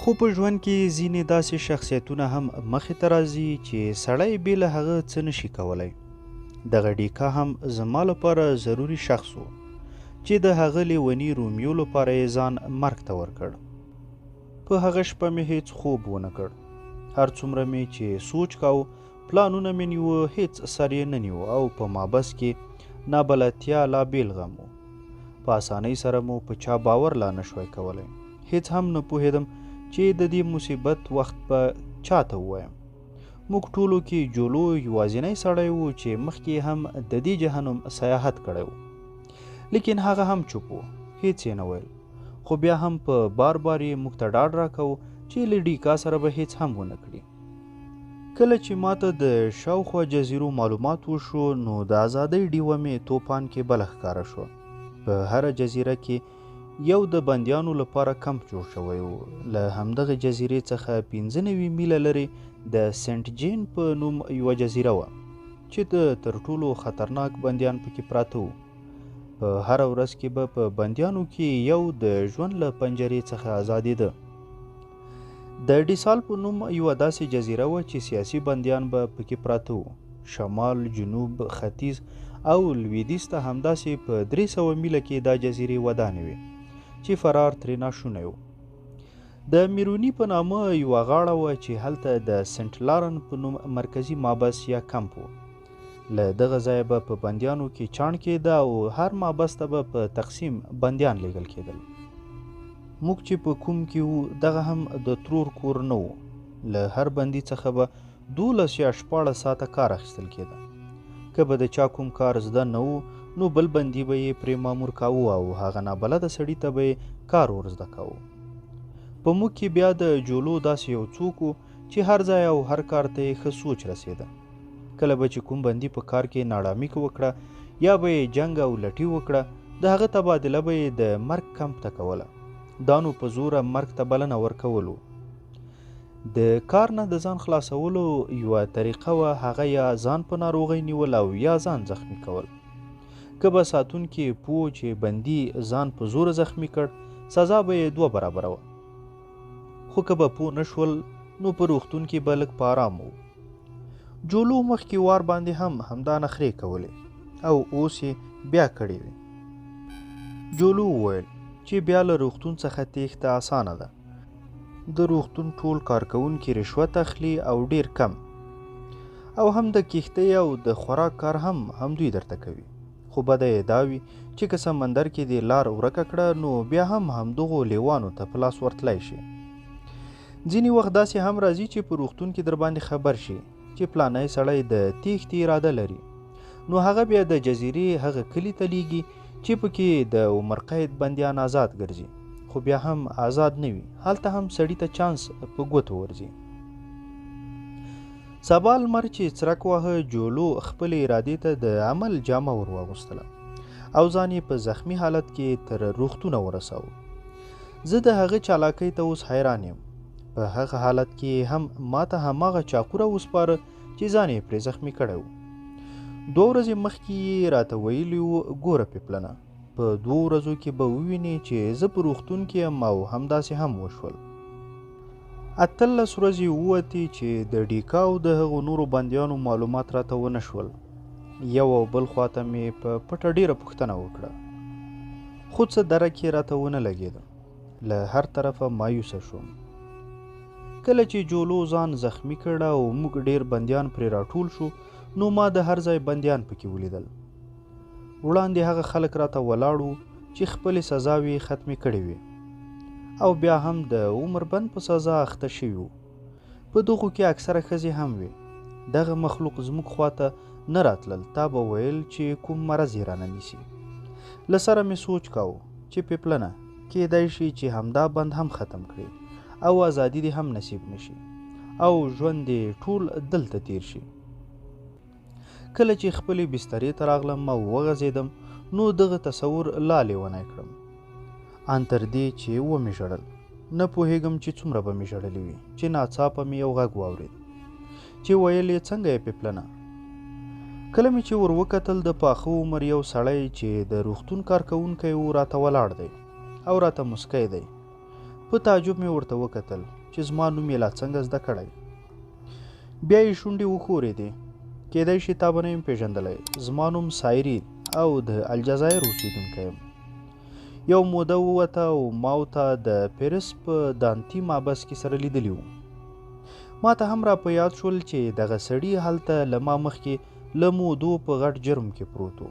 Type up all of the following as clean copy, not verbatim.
خو په ژوند کې ځینې داسې شخصیتونه هم مخې ته راځي چې سړی بې له هغه څه نشي کولی. دغه ډیکا هم زما لپاره ضروري شخص و چې د هغه لیوني رومیو لپاره یې ځان مرګ ته ورکړ. په هغه شپه مې هیڅ خوب ونه کړ. هر څومره مې چې سوچ کاوه پلانونه مې نیوه هیڅ سر یې نه نیوه او په مابس کې نابلدتیا لا بیل غم و. په اسانۍ سره مو په چا باور لا نشوی کولی. هیڅ هم نه پوهېدم چې د دې مصیبت وخت به چاته ووایم. موږ ټولو کې جولو یوازینی سړی و چې مخکې هم د دې جهنم سیاحت کړی و. لیکن هغه هم چوپ و، هیڅ یې نه ویل. خو بیا هم په بار بار یې موږ ته ډاډ راکوو چې له ډیکا سره به هیڅ هم ونه کړي. کله چې ماته د شاوخوا جزیرو معلومات وشو نو د ازادۍ ډیوه مې توپان کې بله ښکاره شوه. په هره جزیره کې یو د بندیانو لپاره کمپ جوړ شوی و. له همدغه جزیرې څخه 95 میله لرې د سنټ جین په نوم یوه جزیره وه چې د تر ټولو خطرناک بندیان پکې پراته وو. په هره ورځ کې به په بندیانو کې یو د ژوند له پنجرې څخه ازادېده. د ډیسال په نوم یوه داسې جزیره وه چې سیاسي بندیان به پکې پراته وو. شمال، جنوب، ختیځ او لویدیځ ته همداسې په 300 میله کې دا جزیرې ودانې وې چې فرار ترې ناشونی و. د میرونی په نامه یوه غاړه وه چې هلته د سنټ لارن په نوم مرکزي مابس یا کمپ و. له دغه ځایه به په بندیانو کې چاڼ کېده او هر مابس ته به په تقسیم بندیان لیږل کېدل. موږ چې په کوم کې وو دغه هم د ترور کور نه و. له هر بندي څخه به 12 یا 14 ساعته کار اخیستل کېده. که به د چا کوم کار زده نه و نو بل بندي به یې پرې مامور کاوه او هغه نابلده سړي ته به یې کار ورزده کاوه. په موږ کې بیا د جولو داسې یو څوک و چې هر ځای او هر کار ته یې ښه سوچ رسېده. کله به چې کوم بندي په کار کې ناړامي وکړه یا به یې جنګ او لټي وکړه د هغه تبادله به یې د مرګ کمپ ته کوله. دا نو په زوره مرګ ته بلنه ورکولو. د کار نه د ځان خلاصولو یوه طریقه وه هغه یا ځان په ناروغۍ نیول او یا ځان زخمی کول. که به ساتونکي پوه چې بندي ځان په زوره زخمی کړ سزا به یې 2 برابره وه. خو که به پوه نه شول نو په روغتون کې به لږ په آرام و. جولو مخکې وار باندې هم همدا نخرې کولې او اوس یې بیا کړې وې. جولو وویل چې بیا له روغتون څخه تېښته اسانه ده. د روغتون ټول کارکوونکي رشوت اخلي او ډیر کم، او هم د کښتۍ او د خوراک کار هم دوی درته کوي. خو بده یې دا وي چې که سمندر کې دې لار ورکه کړه نو بیا هم همدغو لیوانو ته په لاس ورتلی شي. ځینې وخت داسې هم راځي چې په روغتون کې در باندې خبر شي چې پلانی سړی د تېښتې اراده لري. نو هغه بیا د جزیرې هغه کلي ته لیږي چې پکې د عمر قید بندیان آزاد ګرځي. خو بیا هم آزاد نه وي، هلته هم سړي ته چانس په ګوتو ورځي. سبا لمر چې څرک واهه جولو خپل ارادې ته د عمل جامه ور واغوستله او ځان یې په زخمی حالت کې تر روغتونه ورساوه. زه د هغه چالاکۍ ته اوس حیران یم. په هغه حالت کې هم ماته هماغه چاقو راوسپاره چې ځان یې پرې زخمی کړی و. 2 ورځې مخکې یې راته ویلي و ګوره پیپلنه، په 2 ورځو کې به ووینې چې زه په روغتون کې یم او همداسې هم وشول. 18 ورځې ووتې چې د ډیکا او د هغو نورو بندیانو معلومات راته ونه شول. یو او بل خواته مې په پټه ډیره پوښتنه وکړه، خو څه درک یې راته ونه لګېده. له هر طرفه مایوسه شوم. کله چې جولو ځان زخمی کړه او موږ ډیر بندیان پرې راټول شو نو ما د هر ځای بندیان پکې ولیدل. وړاندې هغه خلک راته ولاړ وو چې خپلې سزاوې ختمې کړې وې او بیا هم د عمر بند په سزا اخته شوي وو. په دغو کې اکثره ښځې هم وې. دغه مخلوق زموږ خواته نه راتلل. تا به ویل چې کوم مرض یې رانه نیسي. له سره مې سوچ کاوه چې پیپلنه کېدای شي چې همدا بند هم ختم کړي او ازادي دې هم نصیب نشي او ژوند دې ټول دلته تیر شي. کله چې خپلې بسترې ته راغلم او وغځېدم نو دغه تصور لا لیونی کړم. ان تر دې چې ومې ژړل. نه پوهېږم چې څومره به مې ژړلي وي چې ناڅاپه مې یو غږ واورېد چې ویل یې څنګه یې پیپلنه. کله مې چې ور وکتل د پاخه عمر یو سړی چې د روغتون کارکوونکی و راته ولاړ دی او راته مسکی دی. په تعجب مې ورته وکتل چې زما نوم یې لا څنګه زده کړی. بیا یې شونډې وښورېدې. کیدای شي تا به نه یم پېژندلی. زما نوم سایري او د الجزایر اوسېدونکی یم. یو موده ووته او ما ورته د پیرس په دانتي مابس کې سره لیدلي وو. ما ته هم را په یاد شول چې دغه سړي هلته له ما مخکې له مودو په غټ جرم کې پروت و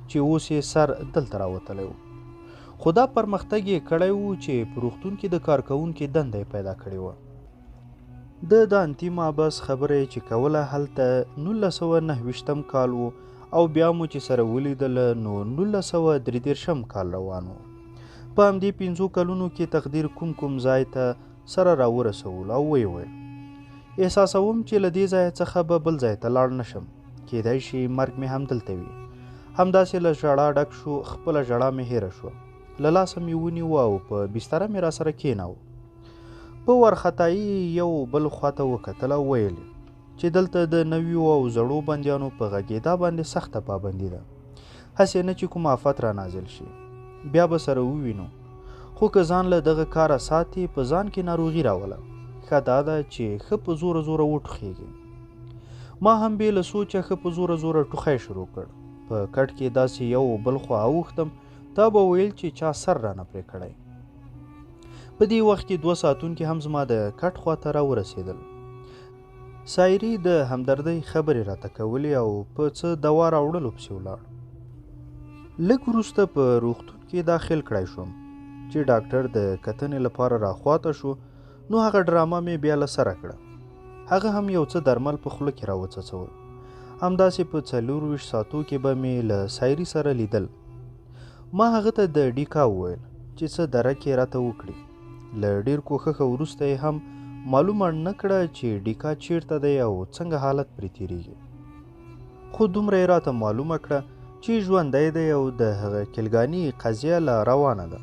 چې اوس یې سر دلته راوتلی و. خو دا پرمختګ یې کړی و چې په روغتون کې د کارکوونکي دنده یې پیدا کړې وه. د دانتي مابس خبره یې چې کوله هلته 1929 کال و او بیا مو چې سره ولیدله نو 1933 کال روان و. په همدې 5 کلونو کې تقدیر کوم ځای ته سره راورسولو او ویې ویل احساسوم چې له دې ځایه څخه به بل ځای ته لاړ نه شم. کیدای شي مرګ مې هم دلته وي. همداسې له ژړا ډک شو. خپله ژړا مې هېره شوه. له لاسه مې ونیو او په بستره مې راسره کېناوه. په وارخطایي یو بل خواته وکتل او ویل چې دلته د نویو او زړو بندیانو په غږېدا باندې سخته پابندي ده. هسې نه چې کوم آفت را نازل شي. بیا به سره ووینو. خو که ځان له دغه کاره ساتي په ځان کې ناروغي راوله. ښه دا ده چې ښه په زوره زوره وټوخېږي. ما هم بې له سوچه ښه په زوره زوره ټوخی شروع کړ. په کټ کې داسې یو بل خوا اوښتم. تا به ویل چې چا سر رانه پرې کړی. په دې وخت کې 2 ساعتونکي هم زما د کټ خواته راورسېدل. سایري د همدردۍ خبرې راته کولې او په څه دوا راوړلو پسې ولاړ. لږ وروسته په روغتون کې داخل کړی شوم چې ډاکټر د کتنې لپاره راخواته شو. نو هغه ډرامه مې بیا له سره کړه. هغه هم یو څه درمل په خوله کې راوڅڅول. همداسې په 24 ساعتو کې به مې له سایري سره لیدل. ما هغه ته د ډیکا وویل چې څه درک یې راته وکړي. له ډېر کوښښه وروسته یې هم معلومه نه کړه چې ډیکا چیرته دی او څنګه حالت پرې تېرېږي. خو دومره یې راته معلومه کړه چې ژوندی دی او د هغه کلګاني قضیه لا روانه ده.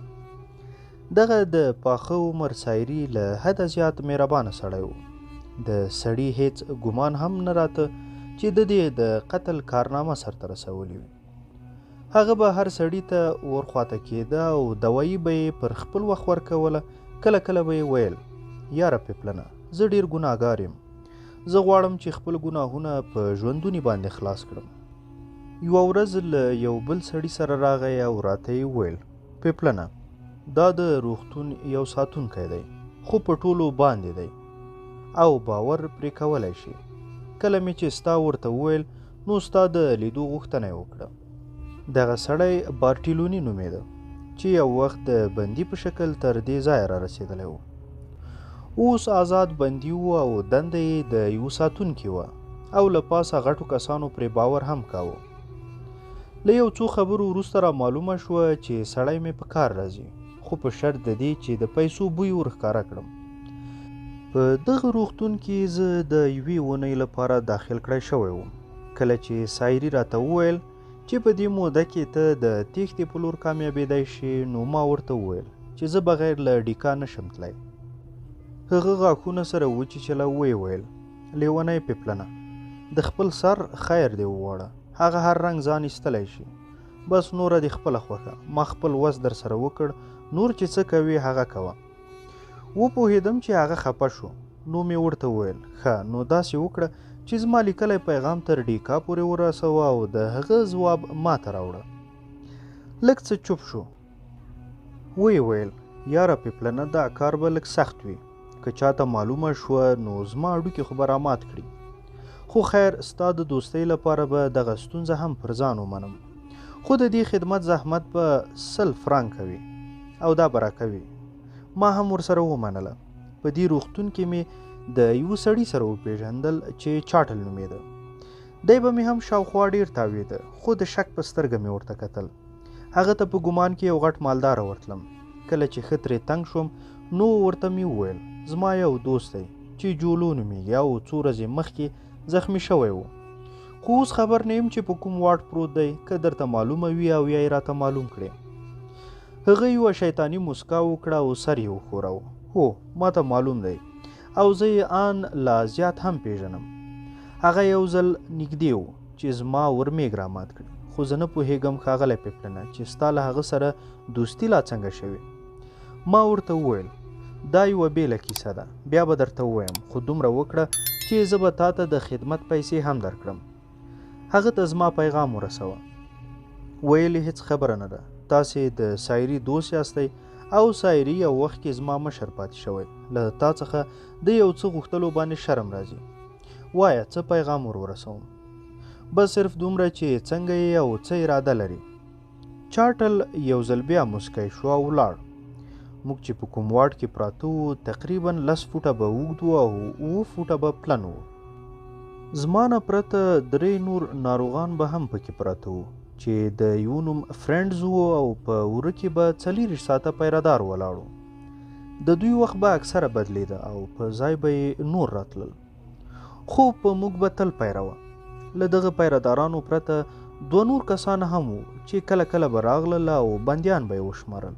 دغه د پاخه عمر سایري له حده زیات مهربانه سړی و. د سړي هیڅ ګمان هم نه راته چې د دې د قتل کارنامه سرته رسولې وي. هغه به هر سړي ته ورخواته کېده او دوایي به یې پر خپل وخت ورکوله. کله کله به یې ویل یاره پیپلنه زه ډېر ګناهګار یم. زه غواړم چې خپل ګناهونه په ژوندوني باندې خلاص کړم. یوه ورځ له یو بل سړي سره راغی او راته یې ویل پیپلنه دا د روغتون یو ساتونکی دی خو په ټولو باندې دی او باور پرې کولی شي. کله مې چې ستا ورته وویل نو ستا د لیدو غوښتنه یې وکړه. دغه سړی بارټیلوني نومېده چې یو وخت د بندي په شکل تر دې ځایه را رسېدلی و. اوس آزاد بندي و او دنده یې د یو ساتونکي وه او له پاسه غټو کسانو پرې باور هم کاوه. له یو څو خبرو وروسته را معلومه شوه چې سړی مې په کار راځي خو په شرط د دې چې د پیسو بوی ورښکاره کړم. په دغه روغتون کې زه د 1 اونۍ لپاره داخل کړی شوی وم. کله چې سایري راته وویل چې په دې موده کې ته د تېښتې په لور کامیابېدی شي نو ما ورته وویل چې زه بغیر له ډیکا نشم تلی. هغه غاښونه سره وچیچله. ویې ویل لیونی پیپلنه د خپل سر خیر دې وغواړه. هغه هر رنګ ځان ایستلی شي. بس نوره دې خپله خوښه. ما خپل وس در سره وکړ. نور چې څه کوي هغه کوه. وپوهېدم چې هغه خفه شو. نو مې ورته وویل ښه نو داسې وکړه چې زما لیکلی پیغام تر ډیکا پورې ورسوه او د هغه ځواب ما ته راوړه. لږ څه چوپ شو. ویې ویل یاره پیپلنه دا کار به لږ سخت وي. که چاته معلومه شوه نو زما هډوکي خو به رامات کړي. خو خیر ستا د دوستۍ لپاره به دغه ستونزه هم پر ځان ومنم. خو د دې خدمت زحمت به 100 فرانکه وي او دا به راکوي. ما هم ورسره ومنله. په دې روغتون کې مې د یو سړي سره وپېژندل چې چاټل نومېده. دی به مې هم شاوخوا ډېر تاوېده خو د شک په سترګه مې ورته کتل. هغه ته په ګمان کې یو غټ مالداره ورتلم. کله چې ښه ترې تنګ شوم نو ورته مې وویل زما یو دوست دی چې جولو نومېږي او 2 ورځې مخکې زخمي شوی و. خو اوس خبر نه یم چې په کوم واټ پروت دی. که درته معلومه وي او یا یې راته معلوم کړې. هغه یوه شیطاني مسکا وکړه او سر یې وښوراوه. هو ما ته معلوم دی او زه یې آن لا زیات هم پیژنم. هغه یو ځل نږدې و چې زما ورمېږ رامات کړي. خو زه نه پوهېږم ښاغلی پیپلنه چې ستا له هغه سره دوستي لا څنګه شوې. ما ورته وویل دا یوه بیله کیسه ده، بیا به درته ووایم، خو دومره وکړه چې زه به تا ته د خدمت پیسې هم درکړم. هغه ته زما پیغام ورسوه. ویلې هېڅ خبره نه ده، تاسې د سایري دوست یاستئ او سایري یو وخت کې زما مشر پاتې شوی. له تا څخه د یو څه غوښتلو باندې شرم راځي. وایه څه پیغام ورسوم؟ بس صرف دومره چې څنګه یې او څه اراده لري. چارټل یو ځل بیا مسکی شو او ولاړ. موږ چې په کوم واټ کې پراته وو تقریبا 10 فوټه به اوږد وو او 7 فوټه به پلن وو. زما نه پرته 3 نور ناروغان به هم پکې پراته وو چې د یو نوم فرینډز وو او په وره کې به 40 ساعته پیرهدار ولاړو. د دوی وخت به اکثره بدلیده او په ځای به یې نور راتلل. خو په موږ به تل پیروه. له دغه پیرهدارانو پرته 2 نور کسان هم وو چې کله کله به راغلل او بندیان به یې وشمارل.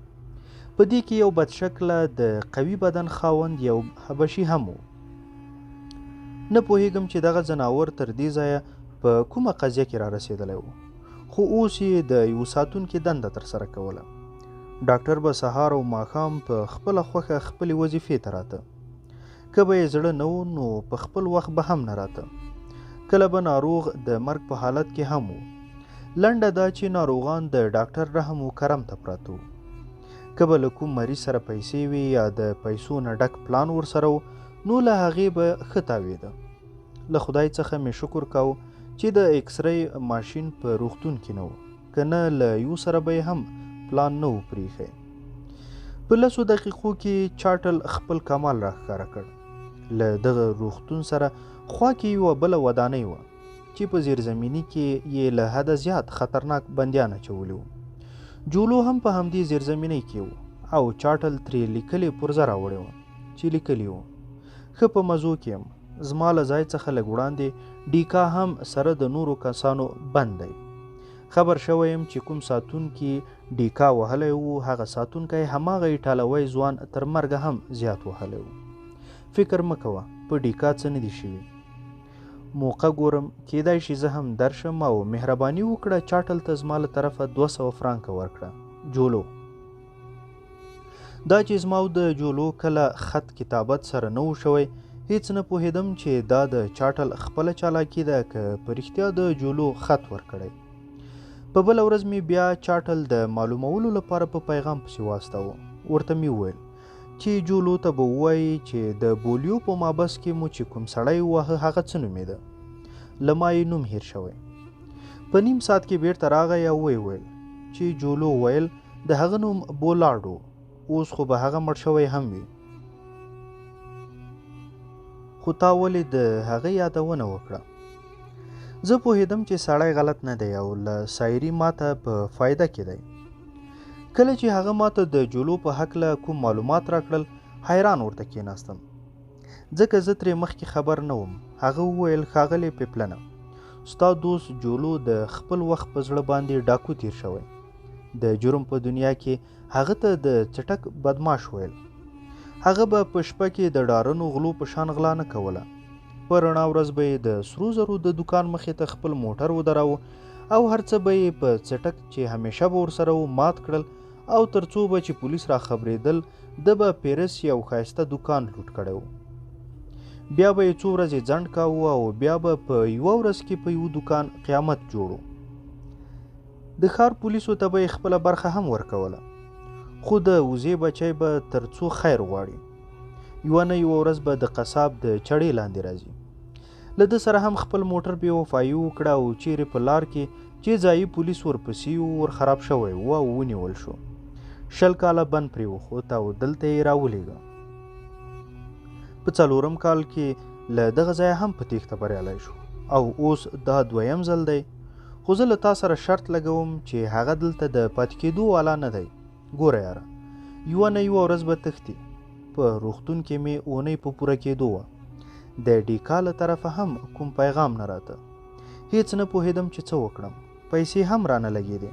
په دې کې یو بدشکله د قوي بدن خاوند یو حبشي هم و. نه پوهېږم چې دغه ځناور تر دې ځایه په کومه قضیه کې را رسېدلی و، خو اوس یې د یو ساتونکي دنده ترسره کوله. ډاکټر به سهار او ماښام په خپله خوښه خپلې وظیفې ته راته. که به یې زړه نه و نو په خپل وخت به هم نه راته. کله به ناروغ د مرګ په حالت کې هم و. لنډه دا چې ناروغان د ډاکټر رحم و کرم ته پراته وو. که به له کوم مریض سره پیسې وي یا د پیسو نه ډک پلان ورسره و نو له هغې به ښه تاوېده. له خدای څخه مې شکر کاوه چې د ایکسرې ماشین په روغتون کې نه و، که نه له یو سره به یې هم پلان نه و پرېښی. په 10 دقیقو کې چارټل خپل کمال راښکاره کړ. له دغه روغتون سره خوا کې یوه بله ودانۍ وه چې په زیرزمیني کې یې له حده زیات خطرناک بندیان اچولي وو. جولو هم په همدې زیرزمینۍ کې و او چارټل ترې لیکلې پرزه راوړې وه چې لیکلي وو: ښه په مزو کې یم. زما له ځای څخه لږ وړاندې ډیکا هم سره د نورو کسانو بند دی. خبر شوی یم چې کوم ساتونکي ډیکا وهلی و هغه ساتونکی هماغه ایټالوی ځوان تر مرګه هم زیات وهلی و. فکر مه کوه، په ډیکا څه نه دي شوي. موقع ګورم، کیدای شي زه هم درشم او مهرباني وکړه چارټل ته زما له طرفه 200 فرانکه ورکړه. جولو. دا چې زما او د جولو کله خط کتابت سره نه و شوی، هیڅ نه پوهېدم چې دا د چارټل خپله چالاکي ده که په رښتیا د جولو خط ورکړی. په بله ورځ مې بیا چارټل د معلومولو لپاره په پیغام پسې واستاوه. ورته مې وویل چې جولو ته به ووایي چې د بولیو په مابس کې مو چې کوم سړی ووهه هغه څه نومېده. له ما یې نوم هیر شوی. په نیم ساعت کې بیرته راغی او ویې ویل چې جولو ویل د هغه نوم بولاډو، اوس خو به هغه مړ شوی هم وي. خو تا ولې د هغه یادونه وکړه؟ زه پوهېدم چې سړی غلط نه دی او له سایري ماته په فایده کې دی. کله چې هغه ماته د جولو په هکله کوم معلومات راکړل حیران ورته کېناستم، ځکه زه ترې مخکې خبر نه وم. هغه وویل ښاغلی پیپلنه، ستا دوست جولو د خپل وخت په زړه باندې ډاکو تیر شوی. د جرم په دنیا کې هغه ته د چټک بدماش ویل. هغه به په شپه کې د ډارنو غلو په شان غلا نه کوله. په رڼا ورځ به یې د سرو زرو د دکان مخې ته خپل موټر ودراوه او هر څه به یې په چټک چې همیشه به ورسره و مات کړل او تر څو به چې پولیس را خبرېدل د به پیرس یو ښایسته دکان لوټ کړی و. بیا به یې څو ورځې ځنډ کاوه او بیا به په یوه ورځ کې په یو دکان قیامت جوړ و. د ښار پولیسو ته به یې خپله برخه هم ورکوله، خو د وزې بچی به تر څو خیر غواړي. یوه نه یوه ورځ به د قصاب د چړې لاندې راځي. له ده سره هم خپل موټر بې وفایي وکړه او چیرې په لار کې چې ځایي پولیس ورپسې ور خراب شوی و او ونیول شو. 20 کاله بند پرې وخوت او دلته یې راولېږه. په 4م کال کې له دغه ځایه هم په تېښته بریالی شو او اوس دا 2یم ځل دی. خو زه له تا سره شرط لګوم چې هغه دلته د پاتې کېدو والا نه دی. ګوره یاره، یوه نه یوه ورځ به تښتي. په روغتون کې مې اونۍ په پوره کېدو وه. د ډیکا له طرفه هم کوم پیغام نه راته. هیڅ نه پوهېدم چې څه وکړم. پیسې هم رانه لګېدې.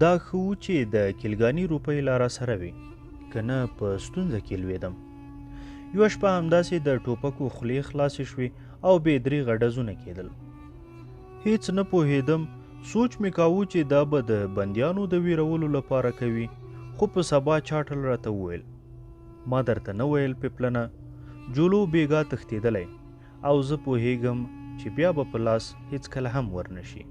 دا ښه و چې د کلګاني روپۍ لاره سره وي، که نه په ستونزه کې لوېدم. یوه شپه همداسې د ټوپکو خولې خلاصې شوې او بې درېغه ډزونه کېدل. هیڅ نه پوهېدم. سوچ مې کاوه چې دا به د بندیانو د ویرولو لپاره کوي، خو په سبا چارټل راته وویل ما درته نه ویل پیپلنه جولو بیګا تښتېدلی او زه پوهیږم چې بیا به په لاس هیڅکله هم ورنشي